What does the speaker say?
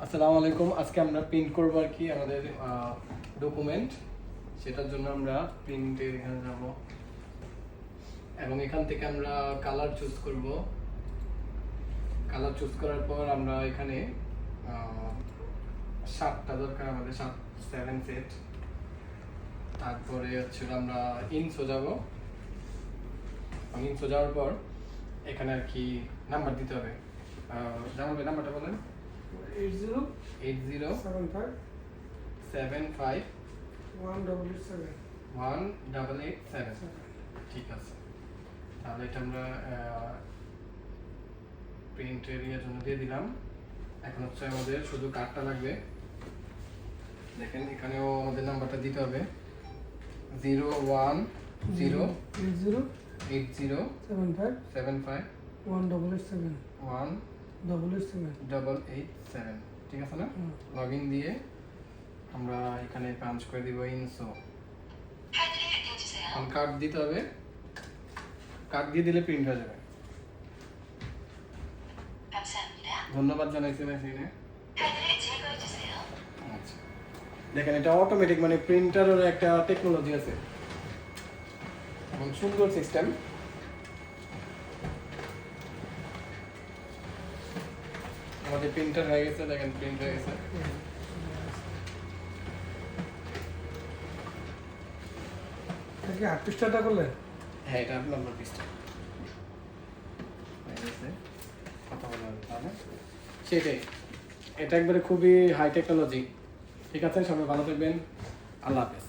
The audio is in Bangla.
আসসালামু আলাইকুম। আজকে আমরা প্রিন্ট করব আর কি আমাদের ডকুমেন্ট। সেটার জন্য আমরা প্রিন্টের এখানে যাব এবং এখান থেকে আমরা কালার চুজ করব। কালার চুজ করার পর আমরা এখানে 7টা দরকার আমাদের, 7 সেট। তারপরে হচ্ছে আমরা ইনসো যাব। ইনসো যাওয়ার পর এখানে আর কি নাম্বার দিতে হবে। জামাল ভাই নাম্বারটা বলেন। 8075 1887। ঠিক আছে, তাহলে এটা আমরা প্রিন্ট এরিয়ার জন্য দিয়ে দিলাম। এখন হচ্ছে আমাদের শুধু কার্ডটা লাগবে। দেখেন এখানেও আমাদের নাম্বারটা দিতে হবে 0108075 1887। ঠিক আছে না? লগ ইন দিয়ে আমরা এখানে পাঞ্চ করে দিব ইনসো। কার্ড দিতে হবে, কার্ড দিয়ে দিলে প্রিন্ট হয়ে যাবে। ধন্যবাদ জানাইছি মেশিনে। আচ্ছা, দেখেন এটা অটোমেটিক, মানে প্রিন্টারের একটা টেকনোলজি আছে এবং সুন্দর সিস্টেম। আমাদের প্রিন্টার হয়ে গেছে, দেখেন প্রিন্ট হয়ে গেছে। কি 8 পৃষ্ঠাটা করলে? হ্যাঁ, এটা নম্বর পৃষ্ঠা হয়ে গেছে। কথা বলা হবে তাহলে সেটাই। এটা একবারে খুবই হাই টেকনোলজি। ঠিক আছে, সবাই ভালো থাকবেন। আল্লাহ হাফেজ।